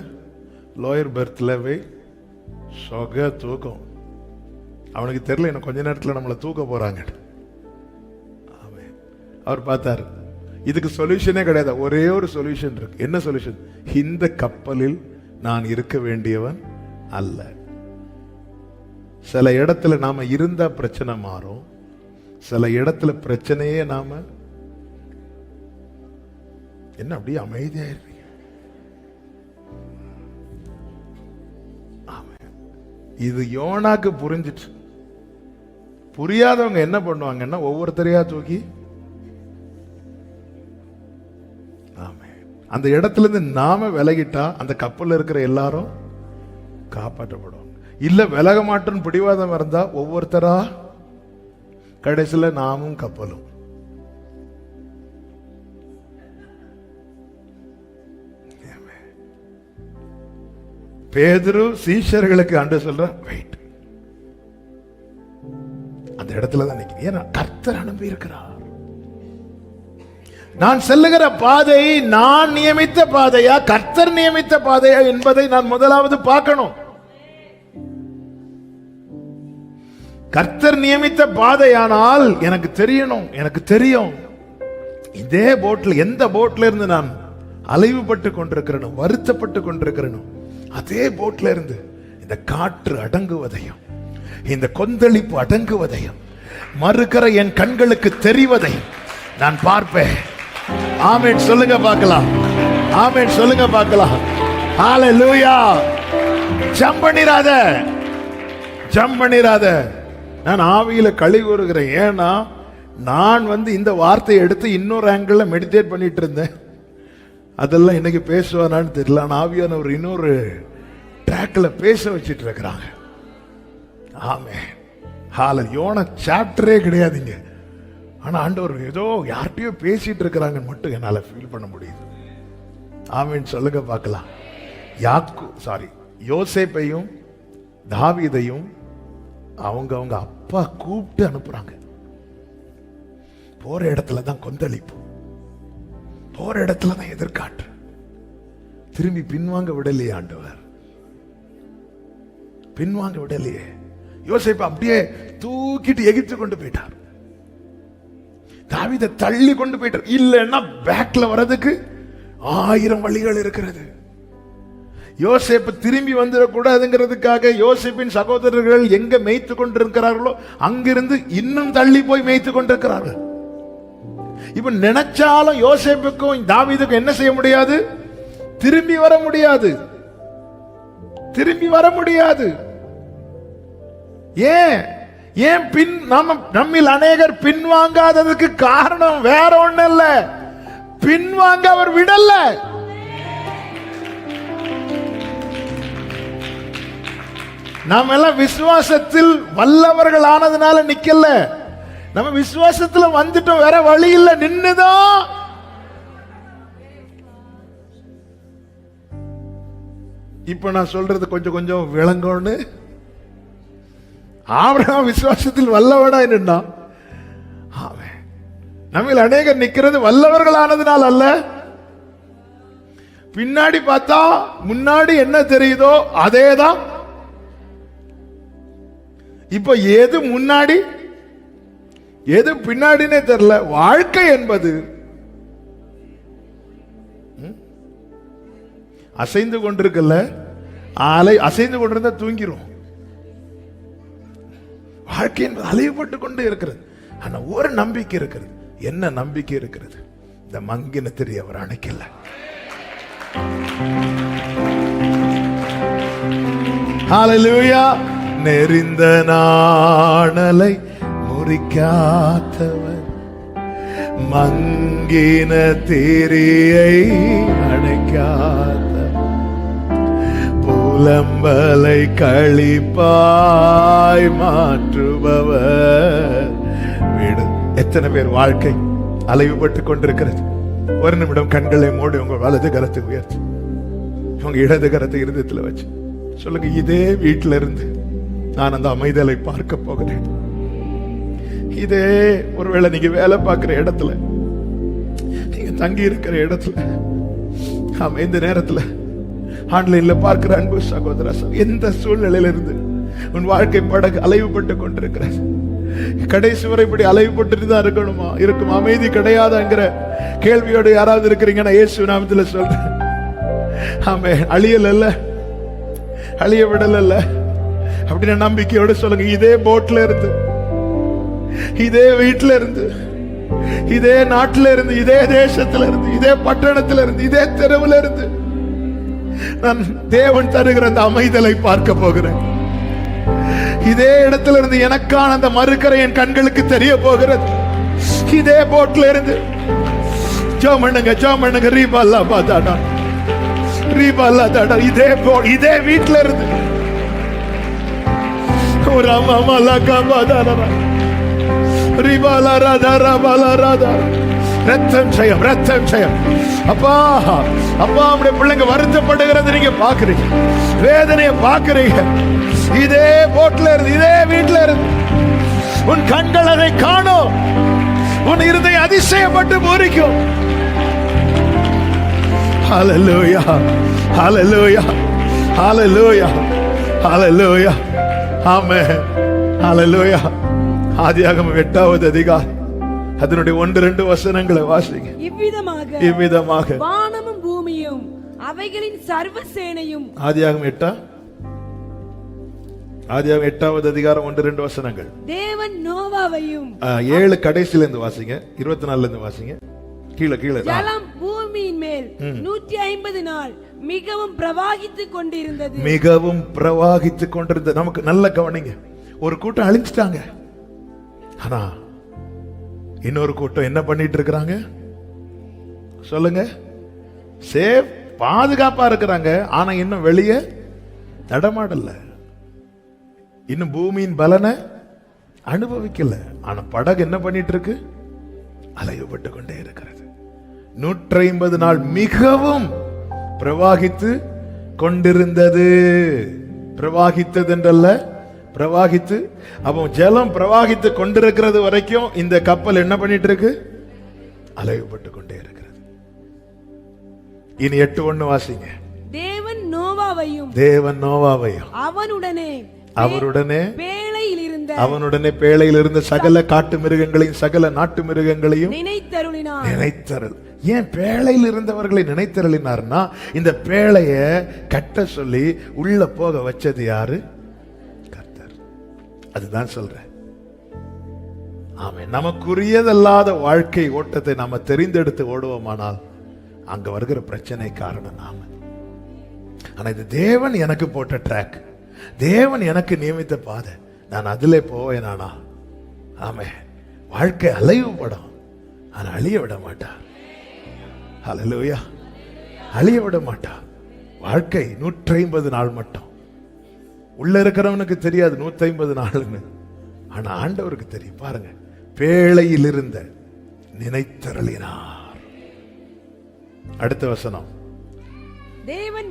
[SPEAKER 2] லோயர் பெர்த்ல போய் சொக தூக்கம். அவனுக்கு தெரியல இன்னும் கொஞ்ச நேரத்தில் நம்மளை தூக்க போறாங்க. அவர் பார்த்தாரு இதுக்கு சொல்யூஷனே கிடையாது, ஒரே ஒரு சொல்யூஷன் இருக்கு. என்ன சொல்யூஷன்? இந்த கப்பலில் நான் இருக்க வேண்டியவன் அல்ல. சில இடத்துல நாம இருந்தா பிரச்சனை மாறும், சில இடத்துல பிரச்சனையே நாம என்ன அப்படியே அமைதியா இருப்பீங்க. இது யோனாக்கு புரிஞ்சிச்சு. புரியாதவங்க என்ன பண்ணுவாங்கன்னா ஒவ்வொருத்தரையா தூக்கி அந்த இடத்துல இருந்து நாம விலகிட்டா அந்த கப்பல்ல இருக்கிற எல்லாரும் காப்பாற்றப்படும். இல்ல விலக மாட்டோம் பிடிவாதம் இருந்தா ஒவ்வொருத்தரா கடைசியில நாமும் கப்பலும். பேதுரு சீஷர்களுக்கு ஆண்டவர் சொல்ற வெயிட், அந்த இடத்துல தான் நிக்கிறேன். ஏன்னா கர்த்தர் அனுப்பி இருக்கிறார். நான் செல்லுகிற பாதை நான் நியமித்த பாதையா கர்த்தர் நியமித்த பாதையா என்பதை நான் முதலாவது பார்க்கணும். கர்த்தர் நியமித்த பாதையானால் எனக்கு தெரியணும், எனக்கு தெரியும் இதே போட்ல எந்த போட்ல இருந்து நான் அலைவுபட்டு கொண்டிருக்கிறேன், வருத்தப்பட்டு கொண்டிருக்கிறேன், அதே போட்ல இருந்து இந்த காற்று அடங்குவதையும் இந்த கொந்தளிப்பு அடங்குவதையும் மறுக்கிற என் கண்களுக்கு தெரிவதையும் நான் பார்ப்பேன். ஆமென் சொல்லுங்க பார்க்கலாம், ஆமென் சொல்லுங்க பார்க்கலாம். ஹalleluya. ஜம்ப் பண்ணிராத, ஜம்ப் பண்ணிராத. நான் ஆவியில களி கூறுகிறேன். ஏன்னா நான் இந்த வார்த்தையை எடுத்து இன்னொரு ஆங்கிள் மெடிடேட் பண்ணிட்டு இருந்தேன். அதெல்லாம் இன்னைக்கு பேசுவானான்னு தெரியல. நான் ஆவியான ஒரு இன்னொரு ட்ராக்ல பேச வச்சிட்டு இருக்கிறாங்க. ஆமே ஹalleluya. யோனா சாப்டரே கிடையாதுங்க, ஆனா ஆண்டவர் ஏதோ யார்கிட்டயோ பேசிட்டு இருக்கிறாங்கன்னு மட்டும் என்னால ஃபீல் பண்ண முடியுது. ஆமென் சொல்லுங்க பார்க்கலாம். யோசேப்பையும் தாவீதையும் அவங்க அப்பா கூப்பிட்டு அனுப்புறாங்க. போற இடத்துல தான் கொந்தளிப்பு, போற இடத்துல தான் எதிர்காற்று. திரும்பி பின்வாங்க விடலையே ஆண்டவர், பின்வாங்க விடலையே. யோசேப்பு அப்படியே தூக்கிட்டு எகிப்து கொண்டு போயிட்டார், தாவீதை தள்ளி கொண்டு போயிட்டார். இல்லைன்னா பேக்ல வர்றதுக்கு 1000 வழிகள் இருக்கிறது. யோசேப்பு திரும்பி வந்துடக்கூடாதுங்கிறதுக்காக யோசேப்பின் சகோதரர்கள் எங்க மேய்த்து கொண்டிருக்கிறார்களோ அங்கிருந்து இன்னும் தள்ளி போய் மேய்த்து கொண்டிருக்கிறார்கள். இப்ப நினைச்சாலும் யோசேப்புக்கும் தாவீதுக்கும் என்ன செய்ய முடியாது? திரும்பி வர முடியாது, திரும்பி வர முடியாது. ஏன் நம்மில் அநேகர் பின்வாங்காததுக்கு காரணம் வேற ஒண்ணு இல்ல, பின்வாங்க அவர் விடல. நாம எல்லாம் விசுவாசத்தில் வல்லவர்கள் ஆனதுனால நிக்கல, நம்ம விசுவாசத்துல வந்துட்டோம், வேற வழி இல்ல, நின்னுதான். இப்ப நான் சொல்றது கொஞ்சம் கொஞ்சம் விளங்கன்னு. ஆபிரகாம் விசுவாசத்தில் வல்லவனா நின்னா. நம்ம அநேகர் நிக்கிறது வல்லவர்கள் ஆனதுனால் அல்ல. பின்னாடி பார்த்தா முன்னாடி என்ன தெரியுதோ அதேதான். இப்ப எது முன்னாடி எது பின்னாடினே தெரியல. வாழ்க்கை என்பது அசைந்து கொண்டிருக்கல, அலை அசைந்து கொண்டிருந்தா தூங்கிரும். வாழ்க்கை என்பது அலைவுபட்டு கொண்டு இருக்கிறது. ஆனா ஒரு நம்பிக்கை இருக்கிறது. என்ன நம்பிக்கை இருக்கிறது? இந்த மங்கின திரி அவர் அணைக்கல. ஹalleluya. நெறிந்த நாணலை முறிக்காதவர், மங்கின திரியை அணைக்காத, புலம்பலை களிப்பாய் மாற்றுபவர். வீடு எத்தனை பேர் வாழ்க்கை அலைவுபட்டு கொண்டிருக்கிறது? ஒரு நிமிடம் கண்களை மூடி உங்கள் வலது கரத்தை உயர்த்தி உங்க இடது கரத்தை இருதயத்துல வச்சு சொல்லுங்க, இதே வீட்டில இருந்து நான் அந்த அமைதலை பார்க்க போகிறேன். இதே ஒருவேளை நீங்க வேலை பார்க்கிற இடத்துல, நீங்க தங்கி இருக்கிற இடத்துல, ஆமா, இந்த நேரத்துல ஆன்லைன்ல பார்க்கிற அன்பு சகோதர, எந்த சூழ்நிலையில இருந்து உன் வாழ்க்கை படகு அலைவுபட்டு கொண்டிருக்கிறது, கடைசி வரை இப்படி அலைவுபட்டு தான் இருக்கணுமா, இருக்கும் அமைதி கிடையாதுங்கிற கேள்வியோடு யாராவது இருக்கிறீங்கன்னா இயேசு நாமத்துல சொல்றேன், ஆமே, அழியல் அல்ல, அழிய விடல் அல்ல அப்படின்னு நம்பிக்கையோடு சொல்லுங்க. இதே போட்ல இருந்து, இதே வீட்டுல இருந்து, இதே நாட்டில இருந்து, இதே தேசத்துல இருந்து, இதே பட்டணத்துல இருந்து, இதே தெருவுல இருந்து நான் தேவன் தருகிற அந்த அமைதலை பார்க்க போகிறேன். இதே இடத்துல இருந்து எனக்கான அந்த மறுக்கரை என் கண்களுக்கு தெரிய போகிறது. இதே போட்ல இருந்து ஜோமண்ணுங்க ரீபாலா பாதாடா, ரீபாலா தாடா, இதே வீட்டுல இருந்து ஒரு அம்மா காபாதாரா ரீபாலா ராதா ராபாலா ராதா. ரத்தம் ஜெயம், ரத்தம் ஜெயம். அப்பா அப்பா, நம்முடைய பிள்ளைங்க வருத்தப்படுகிறது நீங்க பாக்குறீங்க, வேதனையை பாக்குறீங்க. இதே போட்ல இருந்து, இதே வீட்டுல இருந்து உன் கண்கள் அதை காணும், உன் இருதயம் அதிசயப்பட்டு பூரிக்கும். ஹல்லேலூயா, ஹல்லேலூயா, ஹல்லேலூயா, ஹல்லேலூயா, ஆமென், ஹல்லேலூயா. ஆதியாகமம் 8வது அதிகாரம் அதனுடைய 1-2 வசனங்களை வாசிங்க. இவ்விதமாக
[SPEAKER 3] வானமும் பூமியும் அவைகளின் சர்வ சேனையும்.
[SPEAKER 2] ஆதியாகமம் 8வது அதிகாரம் 1-2 வசனங்கள்.
[SPEAKER 3] தேவன் நோவாவையும்
[SPEAKER 2] 7 கடைசில இருந்து வாசிங்க, 24ல இருந்து வாசிங்க. கீழே
[SPEAKER 3] ஜலம் பூமியின் மேல் 150 நாள் மிகவும் பிரவாகித்துக் கொண்டிருந்தது.
[SPEAKER 2] மிகவும் பிரவாகித்துக் கொண்டிருந்தது. நமக்கு நல்ல கவனிங்க, ஒரு கூட்டம் அழிஞ்சிட்டாங்க, ஆனா இன்னொரு கூட்டம் என்ன பண்ணிட்டு இருக்கிறாங்க சொல்லுங்க? சேஃப், பாதுகாப்பா இருக்கிறாங்க. ஆனா இன்னும் வெளியே நடமாடல, இன்னும் பூமியின் பலனை அனுபவிக்கல. ஆனா படகு என்ன பண்ணிட்டு இருக்கு? அலையப்பட்டு கொண்டே இருக்கிறது. 150 நாள் மிகவும் பிரவாகித்து கொண்டிருந்தது. பிரவாகித்தது என்றல்ல, பிரவாகித்து. அப்போ ஜலம் பிரவாகித்து கொண்டிருக்கிறது வரைக்கும் இந்த கப்பல் என்ன பண்ணிட்டு இருக்கு? அலையப்பட்டு கொண்டே இருக்கிறது. இனி 8:1 வாசிங்க.
[SPEAKER 3] தேவன் நோவாவையும்
[SPEAKER 2] அவருடனே
[SPEAKER 3] பேழையில்
[SPEAKER 2] இருந்த சகல காட்டு மிருகங்களையும் சகல நாட்டு மிருகங்களையும்
[SPEAKER 3] நினைத்தருளினார்.
[SPEAKER 2] ஏன் பேழையில் இருந்தவர்களை நினைத்தருளினார்னா, இந்த பேழைய கட்ட சொல்லி உள்ள போக வச்சது யாரு? கர்த்தர். அதுதான் சொல்றேன். ஆமென். நமக்குரியதல்லாத வாழ்க்கை ஓட்டத்தை நாம தெரிந்தெடுத்து ஓடுவோமானால் அங்க வருகிற பிரச்சனை காரணம் நாம. ஆனா இது தேவன் எனக்கு போட்ட ட்ராக், தேவன் எனக்கு நியமித்த பாதை, நான் அதிலே போவேனானா? ஆமே. வாழ்க்கை அலைவு படம், ஆனா அழிய விட மாட்டார். ஹல்லேலூயா. அழிய விட மாட்டார். வாழ்க்கை 150 நாள் மட்டும். உள்ள இருக்கிறவனுக்கு தெரியாது 150 நாள்னு, ஆனா ஆண்டவருக்கு தெரியும். பாருங்க, பேழையில் இருந்த நினைத்தருளினார். அடுத்த வசனம்.
[SPEAKER 3] தேவன்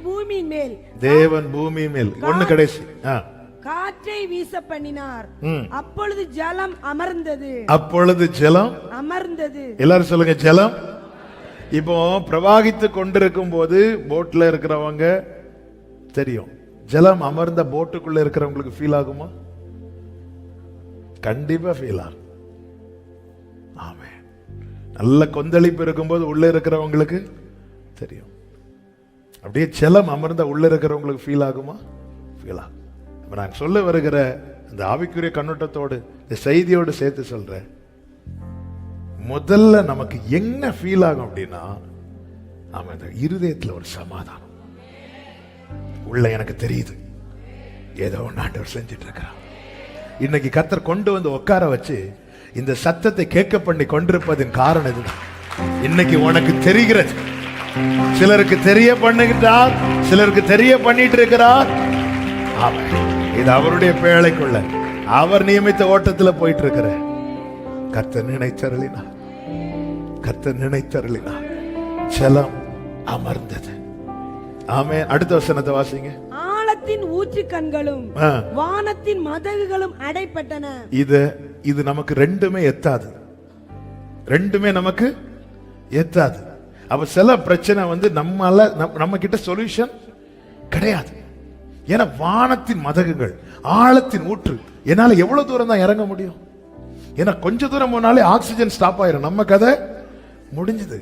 [SPEAKER 3] பூமியின் மேல்
[SPEAKER 2] ஒன்னு கடைசி.
[SPEAKER 3] காற்றை வீச பண்ணினார், அப்பொழுது ஜலம் அமர்ந்தது.
[SPEAKER 2] எல்லாரும் சொல்லுங்க, ஜலம். இப்போ பிரவாகித்து கொண்டிருக்கும் போது போட்ல இருக்கிறவங்க தெரியும், ஜலம் அமர்ந்த போட்டுக்குள்ள இருக்கிறவங்களுக்கு ஃபீல் ஆகுமா? கண்டிப்பா ஃபீல் ஆகும். ஆமே. நல்ல கொந்தளிப்பு இருக்கும்போது உள்ள இருக்கிறவங்களுக்கு தெரியும். அப்படியே ஜலம் அமர்ந்த உள்ள இருக்கிறவங்களுக்கு ஃபீல் ஆகுமா? ஃபீல் ஆகும். நான் சொல்ல வருகிற அந்த ஆவிக்குரிய கண்ணோட்டத்தோடு இந்த செய்தியோடு சேர்த்து சொல்றேன். முதல்ல நமக்கு என்ன ஃபீல் ஆகும் அப்படின்னா, ஆமா, இந்த இருதயத்துல ஒரு சமாதானம் உள்ள. எனக்கு தெரியுது ஏதோ ஆண்டவர் செஞ்சிட்டு இருக்கிறார். இன்னைக்கு கர்த்தர் கொண்டு வந்து உட்கார வச்சு இந்த சத்தத்தை கேட்க பண்ணி கொண்டிருப்பதின் காரணம் இதுதான். இன்னைக்கு உனக்கு தெரிகிறது. சிலருக்கு தெரிய பண்ணுகிறார், சிலருக்கு தெரிய பண்ணிட்டு இருக்கிறார். இது அவருடைய பேழைக்குள்ள அவர் நியமித்த ஓட்டத்துல போயிட்டு இருக்கிற. கர்த்தர் நினைத்தருளினார், கர்த்தர் நினைத்தருளினார். ஜலம் அமர்ந்தது. ஆமென். அடுத்த வசனத்தை வாசிங்க.
[SPEAKER 3] ஆழத்தின் ஊற்று கண்களும்
[SPEAKER 2] ஆ.
[SPEAKER 3] வானத்தின் மதகுகளும் அடைப்பட்டன.
[SPEAKER 2] இது நமக்கு ரெண்டுமே எத்தாது, ரெண்டுமே நமக்கு எத்தாது. அப்ப சில பிரச்சனை வந்து நம்ம கிட்ட சொல்யூஷன் கிடையாது. ஏன்னா வானத்தின் மதகுகள், ஆழத்தின் ஊற்று, என்னால எவ்வளவு தூரம் தான் இறங்க முடியும்? ஏன்னா கொஞ்ச தூரம் போனாலே ஆக்சிஜன் ஸ்டாப் ஆயிரும், நம்ம கதை முடிஞ்சது.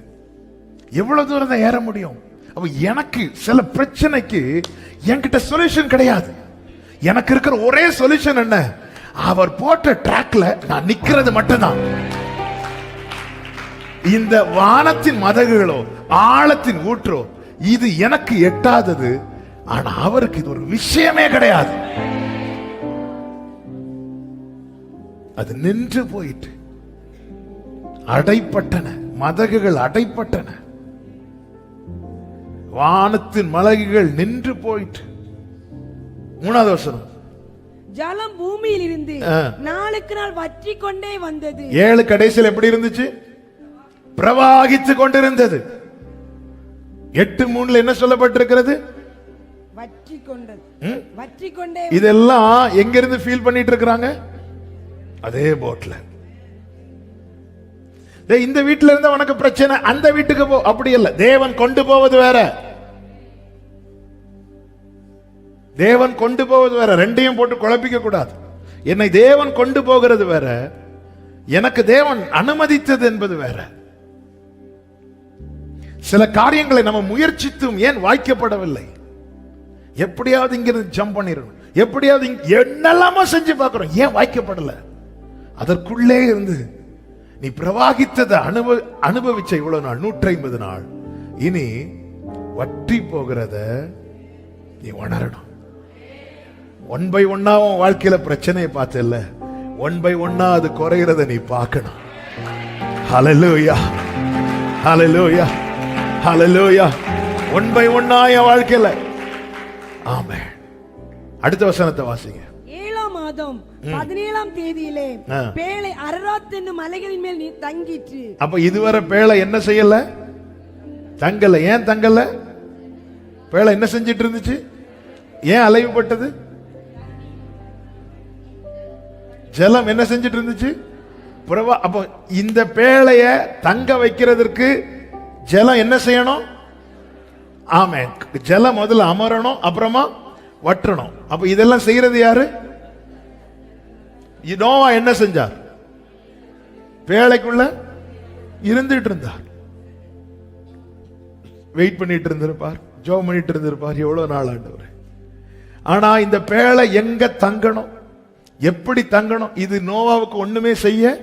[SPEAKER 2] எவ்வளவு தூரம் தான் ஏற முடியும்? அப்ப எனக்கு சில பிரச்சனைக்கு என்கிட்ட சொல்யூஷன் கிடையாது. எனக்கு இருக்கிற ஒரே சொல்யூஷன் என்ன? அவர் போட்ட ட்ராக்ல நான் நிக்கிறது மட்டும்தான். இந்த வானத்தின் மதகுகளோ ஆழத்தின் ஊற்றோ இது எனக்கு எட்டாதது. ஆனா அவருக்கு இது ஒரு விஷயமே கிடையாது. அது நின்று போயிட்டு அடைப்பட்டன, மதகுகள் அடைப்பட்டன, வானத்தின் மலகுகள் நின்று போயிட்டு. மூணாவது வசனம்,
[SPEAKER 3] ஜலம் பூமியில் இருந்து நாளுக்கு நாள் வற்றி கொண்டே வந்தது.
[SPEAKER 2] 7 கடைசியில் எப்படி இருந்துச்சு? பிரவாகித்து கொண்டிருந்தது. 8:3 என்ன சொல்லப்பட்டிருக்கிறது?
[SPEAKER 3] வற்றி கொண்டது, வற்றி கொண்டே.
[SPEAKER 2] இதெல்லாம் எங்க இருந்து ஃபீல் பண்ணிட்டு இருக்கிறாங்க? அதே போட்ல. இந்த வீட்டுல இருந்த உனக்கு பிரச்சனை, அந்த வீட்டுக்கு போ, அப்படி இல்ல. தேவன் கொண்டு போவது வேற, தேவன் கொண்டு போவது வேற. ரெண்டையும் போட்டு குழப்பிக்க கூடாது. என்னை தேவன் கொண்டு போகிறது வேற, எனக்கு தேவன் அனுமதித்தது என்பது வேற. சில காரியங்களை நம்ம முயற்சித்தும் ஏன் வாய்க்கப்படவில்லை? எப்படியாவது இங்கிருந்து ஜம்ப் பண்ணிடணும், எப்படியாவது என்னெல்லாமோ செஞ்சு பார்க்கிறோம், ஏன் வாய்க்கப்படல? அதற்குள்ளே இருந்து நீ பிரவாகித்ததை அனுபவிச்ச இவ்வளவு நாள், 150 நாள், இனி வற்றி போகிறத நீ உணரணும். 1 by 1 உன் வாழ்க்கையில பிரச்சனையை பார்த்தல, 1 by 1 அது குறைகிறத நீ பார்க்கணும். ஹல்லேலூயா, ஹல்லேலூயா, ஹல்லேலூயா. 1 by 1 என் வாழ்க்கையில. ஆமென். அடுத்த வசனத்தை வாசிங்க.
[SPEAKER 3] 7ஆம் மாதம் 17ஆம் தேதியிலே பேழை அரராத் என்னும் மலைகளின் மேல் தங்கிற்று.
[SPEAKER 2] அப்ப இதுவரை பேழை என்ன செய்யல? தங்கல. ஏன் தங்கல? பேழை என்ன செஞ்சிட்டு இருந்துச்சு? ஏன் அலைவுபட்டது? ஜலம் என்ன செஞ்சிட்டு இருந்துச்சு? அப்ப இந்த பேழைய தங்க வைக்கிறதுக்கு ஜலம் என்ன செய்யணும்? ஆமென். ஜலம் முதல்ல அமரணும், அப்புறமா வற்றணும். அப்ப இதெல்லாம் செய்யறது யாரு? நோவா என்ன செஞ்சார்? பேழைக்குள்ள இருந்துட்டு இருந்தார், வெயிட் பண்ணிட்டு இருந்திருப்பார், ஜெபம் பண்ணிட்டு இருந்திருப்பார், எவ்வளவு நாள் ஆண்டவரே. ஆனா இந்த பேழை எங்க தங்கணும், எப்படி தங்கணும், இது நோவாவுக்கு ஒண்ணுமே செய்ய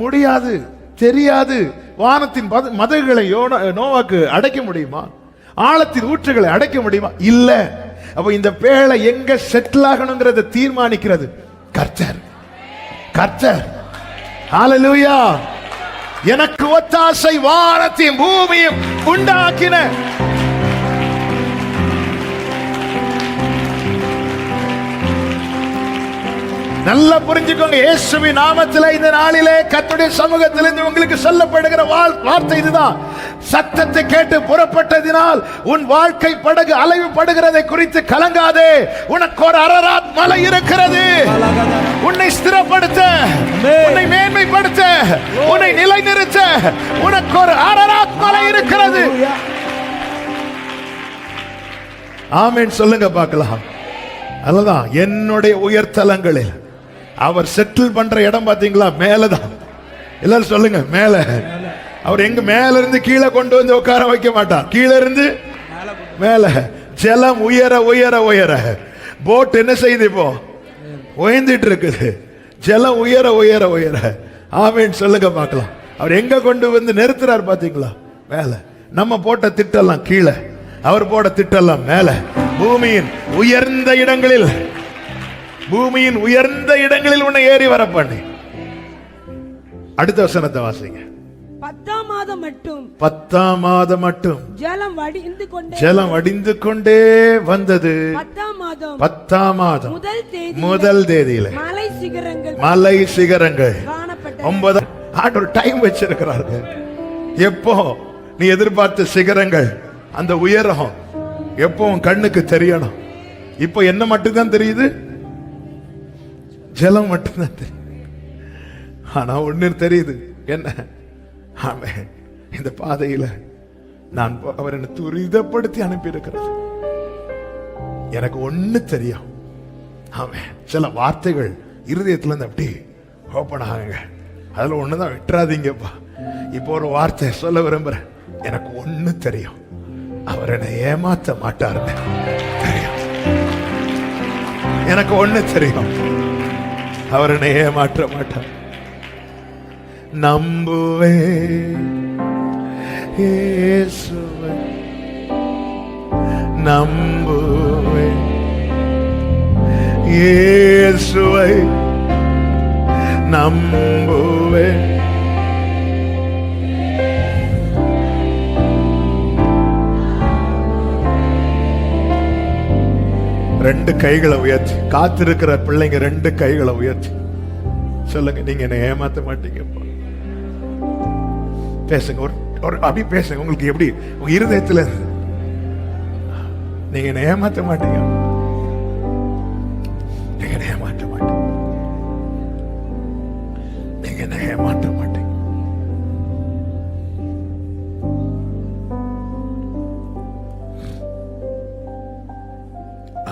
[SPEAKER 2] முடியாது, தெரியாது. வானத்தின் மதகுகளை நோவாக்கு அடைக்க முடியுமா? ஆழத்தின் ஊற்றுகளை அடைக்க முடியுமா? இல்ல. அப்ப இந்த பேழை எங்க செட்டில் ஆகணுங்கிறத தீர்மானிக்கிறது கர்த்தர். கர்த்தர். ஹல்லேலூயா. எனக்கு ஒத்தாசை வானத்தையும் பூமியும் உண்டாக்கின நல்லா புரிஞ்சுக்கோங்க. இயேசுவின் நாமத்திலே இந்த நாளிலே கர்த்தருடைய சமூகத்திலிருந்து உங்களுக்கு சொல்லப்படுகிற வார்த்தை இதுதான். சத்தத்தை கேட்டு புறப்பட்டதினால் உன் வாழ்க்கை படகு அலைவு படுகிறதை குறித்து கலங்காதே. உனக்கு ஒரு அரராத் மலை இருக்கிறது. உன்னை ஸ்திரப்படுத்த, உன்னை மேன்மைப்படுத்த, உன்னை நிலைநிறுத்த உனக்கு ஒரு அரராத் மலை இருக்கிறது. ஆமென் சொல்லுங்க பார்க்கலாம். அல்லதான் என்னுடைய உயர்தலங்களில் அவர் செட்டில் பண்ற இடம் பாத்தீங்களா? மேலதான். எல்லாரும் சொல்லுங்க மேல. அவர் எங்க மேல இருந்து கீழே கொண்டு வந்து உட்கார வைக்க மாட்டார், கீழே இருந்து மேல. ஜலம் உயர உயர உயர போட் என்ன செய்யுது? இப்போ உயர்ந்துட்டு இருக்குது. ஜலம் உயர உயர உயர. ஆமென் சொல்லுங்க பார்க்கலாம். அவர் எங்க கொண்டு வந்து நிறுத்துறார் பாத்தீங்களா? மேல. நம்ம போட்ட திட்டெல்லாம் கீழே, அவர் போட திட்டெல்லாம் மேல. பூமியின் உயர்ந்த இடங்களில், பூமியின் உயர்ந்த இடங்களில் உன்னை ஏறி வர பண்ணி. அடுத்த வசனத்தை வாசிங்க.
[SPEAKER 3] 10ஆம் மாதம் மட்டும்,
[SPEAKER 2] 10ஆம் மாதம் மட்டும்
[SPEAKER 3] ஜலம் வடிந்து கொண்டே
[SPEAKER 2] வந்தது. 10ஆம் மாதம் முதல் தேதியில மலை சிகரங்கள் 9 ஆண்டு டைம் வச்சிருக்கிறார்கள். எப்போ நீ எதிர்பார்த்த சிகரங்கள், அந்த உயரம் எப்போ உன் கண்ணுக்கு தெரியணும். இப்போ என்ன மட்டும்தான் தெரியுது, ஜலம் மட்டும்தான் தெரியுது. ஆனா ஒண்ணு தெரியுது, என்ன? ஆமென். இந்த பாதையில நான் அவர் என்னை துரிதப்படுத்தி அனுப்பி இருக்கிறது. எனக்கு ஒண்ணு தெரியும். ஆமென். சில வார்த்தைகள் இருதயத்துல இருந்து அப்படி ஓப்பன் ஆகுங்க. அதுல ஒண்ணுதான் விட்டுறாதீங்கப்பா. இப்போ ஒரு வார்த்தை சொல்ல விரும்புறேன். எனக்கு ஒண்ணு தெரியும், அவர் என்னை ஏமாத்த மாட்டாருன்னு தெரியும். எனக்கு ஒண்ணு தெரியும், அவர் என்னை ஏமாற்ற மாட்டார். நம்புவே இயேசுவை, நம்புவே இயேசுவை, நம்புவே. ரெண்டு கைகளை உயர்த்தி காத்திருக்கிற பிள்ளைங்க, ரெண்டு கைகளை உயர்த்தி சொல்லுங்க, நீங்க என்ன ஏமாத்த மாட்டீங்கப்பா. பேசுங்க, ஒரு அப்படி பேசுங்க. உங்களுக்கு எப்படி உங்க இருதயத்துல நீங்க என்ன ஏமாத்த மாட்டீங்க, நீங்க என்ன ஏமாற்ற மாட்டீங்க, நீங்க என்ன ஏமாற்ற மாட்டீங்க.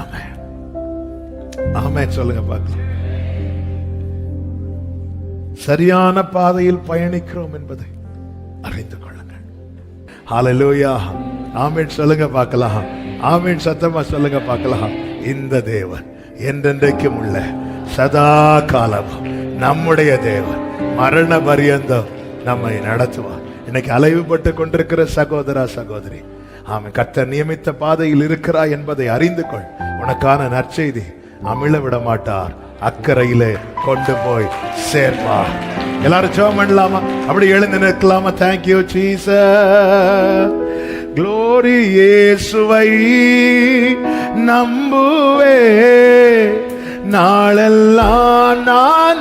[SPEAKER 2] ஆமென், ஆமென் சொல்லுங்க பார்க்கலாம். சரியான பாதையில் பயணிக்கிறோம் என்பதை அறிந்து கொள்ளுங்கள். ஹல்லேலூயா. ஆமென் சொல்லுங்க பார்க்கலாம். ஆமென் சத்தமா சொல்லுங்க பார்க்கலாம். இந்த தேவன் என்றென்றைக்கும் உள்ள சதா காலமும் நம்முடைய தேவன், மரண பரியந்தம் நம்மை நடத்துவார். இன்னைக்கு அலைவுபட்டு கொண்டிருக்கிற சகோதரா சகோதரி, ஆமென், கர்த்தர் நியமித்த பாதையில் இருக்கிறாய் என்பதை அறிந்து கொள். உனக்கான நற்செய்தி அமிழ விட மாட்டார், அக்கறையிலே கொண்டு போய் சேர்ப்பார். எல்லாரும் ஜெபம் பண்ணலாமா? அப்படி எழுந்து நிற்கலாமா? Thank you Jesus. Glory இயேசுவை நம்புவே, நாளெல்லாம் நான்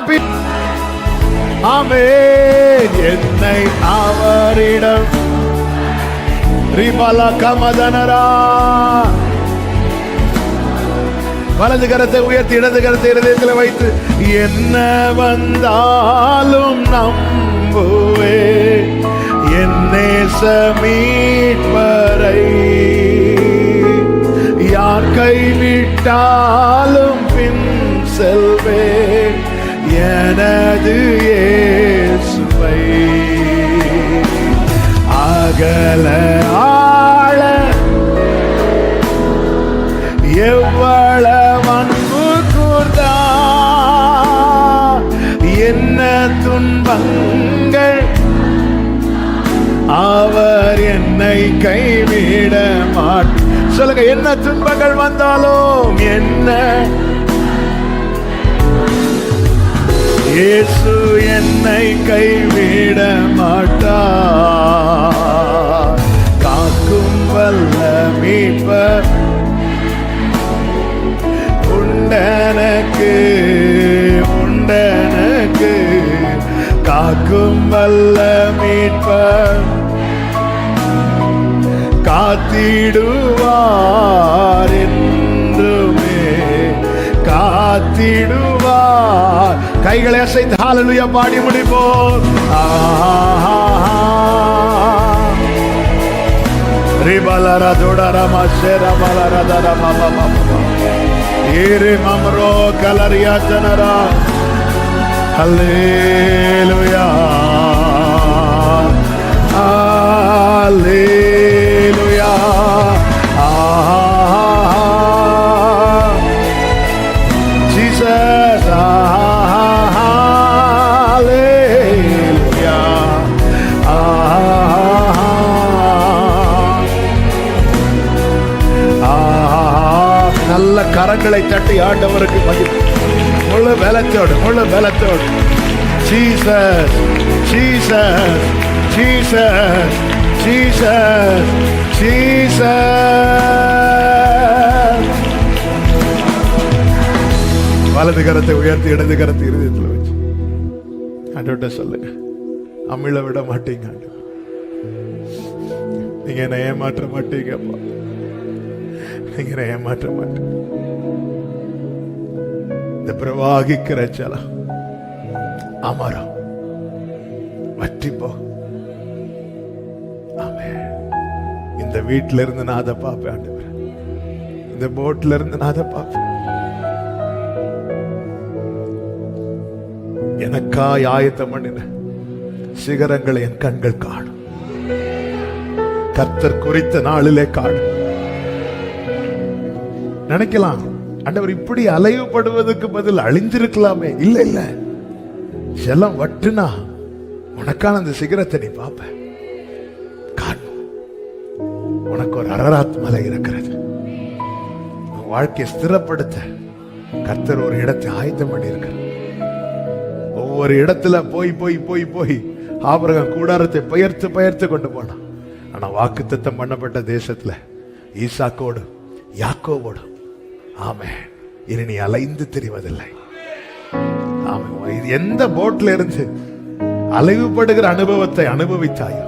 [SPEAKER 2] ஆமென். என்னை அவரிடம் ரிபலா கமதனரா. வலது கரத்தை உயர்த்தி இடது கரத்தை இருதயத்தில் வைத்து, என்ன வந்தாலும் நம்புவே என் நேச மீட்பரை. யார் கைவிட்டாலும் பின் செல்வேன் எனது இயேசுவை. அகல ஆழ எவ்வளவு அன்பு கூர்ந்தா, என்ன துன்பங்கள் அவர் என்னை கைவிட மாட்டார். சொல்லுங்க, என்ன துன்பங்கள் வந்தாலும் என்ன இயேசு என்னை கைவிட மாட்டார். காக்கும் வல்ல மீட்பர் உண்டனக்கு, உண்டனக்கு. காக்கும் வல்ல மீட்பர் காத்திடுவார் என்றுமே, காத்திடுவார். கைகளை அசைத்து ஹல்லேலூயா பாடி முடிப்போம். ரிபலரா துடரா மஷேரா பலரா தரா பாபா பாபா ஏரே மம்ரோ கலரியா ஜனரா. ஹல்லேலூயா, ஹல்லேலூயா. Jesus, hallelujah. நல்ல கரங்களை தட்டி ஆண்டவருக்கு மகிமை. முழு பலத்தோடு, முழு பலத்தோடு. Jesus, Jesus, Jesus, Jesus, Jesus. வலது கரத்தை உயர்த்தி இடது கரத்தை இருதயத்தில் வச்சு ஆண்டவர்கிட்ட சொல்லுங்க, அமிழ விட மாட்டீங்க ஆண்டவர். நீங்க என்ன ஏமாற்ற மாட்டீங்கப்பா. நீங்க ஏமாற்ற மாட்டேன். இந்த பிரவாகிக்கிற ஜலம் அமரம் வற்றி போ. ஆமென். இந்த வீட்டில இருந்து நான் அதை பார்ப்பேன் ஆண்டவரே. இந்த போட்ல இருந்து நான் அதை பார்ப்பேன். எனக்காய் ஆயத்தம் பண்ணின சிகரங்களை என் கண்கள் காணும். கர்த்தர் குறித்த நாளிலே காணும். நினைக்கலாம், ஆண்டவர் இப்படி அலைவுபடுவதற்கு பதில் அழிஞ்சிருக்கலாமே. இல்ல இல்ல, ஜலம் வட்டுனா உனக்கான அந்த சிகரத்தை நீ பார்ப்ப. உனக்கு ஒரு அரராத் மலை இருக்கிறது. வாழ்க்கையை ஸ்திரப்படுத்த கர்த்தர் ஒரு இடத்தை ஆயத்தம் பண்ணி இருக்கிறார். ஒவ்வொரு இடத்துல போய் போய் போய் போய் ஆபிரகாம் கூடாரத்தை பெயர்த்து பெயர்த்து கொண்டு போனான். ஆனா வாக்குத்தத்தம் பண்ணப்பட்ட தேசத்துல ஈசாக்கோடு யாக்கோவோடு ஆமென் இனி நீ அலைந்து தெரிவதில்லை. ஆமென். இது எந்த போட்ல இருந்து அலைவுபடுகிற அனுபவத்தை அனுபவித்தாயோ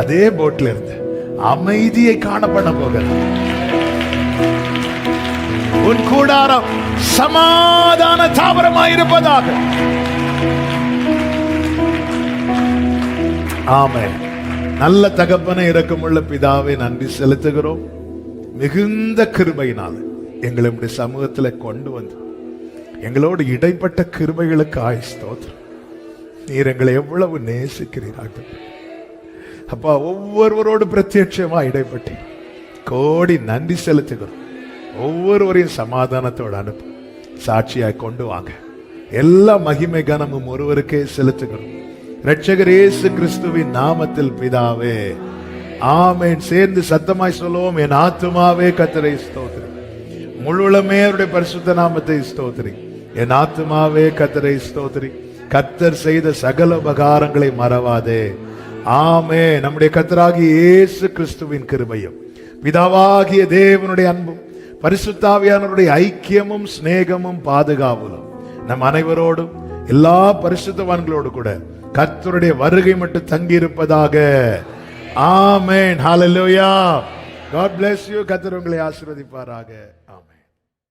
[SPEAKER 2] அதே போட்ல இருந்து அமைதியை காணப்பட போகிறது. உன் கூடாரம் சமாதான தாவரமாயிருப்பதாக. ஆமென். நல்ல தகப்பனை இரக்கமுள்ள பிதாவை நன்றி செலுத்துகிறோம். மிகுந்த கிருபையினால் எங்களுடைய சமூகத்தில் கொண்டு வந்து எங்களோடு இடைப்பட்ட கிருபைகளுக்கு ஸ்தோத்திரம். நீர் எங்களை எவ்வளவு நேசிக்கிறீர்கள் அப்பா. ஒவ்வொருவரோடு பிரத்யட்சமா இடைப்பட்டு கோடி நன்றி செலுத்துகிறோம். ஒவ்வொருவரையும் சமாதானத்தோடு அனுப்பு, சாட்சியாய் கொண்டு வாங்க. எல்லா மகிமை கனமும் ஒருவருக்கே செலுத்துகிறோம். இரட்சகர் இயேசு கிறிஸ்துவின் நாமத்தில் பிதாவே, ஆமென். சேர்ந்து சத்தமாய் சொல்லுவோம். என் ஆத்துமாவே கர்த்தரை ஸ்தோத்திரி, முழுவதுமே அவருடைய பரிசுத்த நாமத்தை ஸ்தோத்திரி. என் ஆத்துமாவே கர்த்தரை ஸ்தோத்திரி, கர்த்தர் செய்த சகல உபகாரங்களை மறவாதே. ஆமே. நம்முடைய கர்த்தராகிய இயேசு கிறிஸ்துவின் கிருபையும் பிதாவாகிய தேவனுடைய அன்பும் பரிசுத்தாவியானவருடைய ஐக்கியமும் சிநேகமும் பாதுகாவலும் நம் அனைவரோடும் எல்லா பரிசுத்தவான்களோடு கூட கர்த்தருடைய வருகை மட்டும் தங்கி இருப்பதாக. ஆமென். ஹல்லேலூயா. God bless you. கர்த்தர் உங்களை ஆசீர்வதிப்பாராக.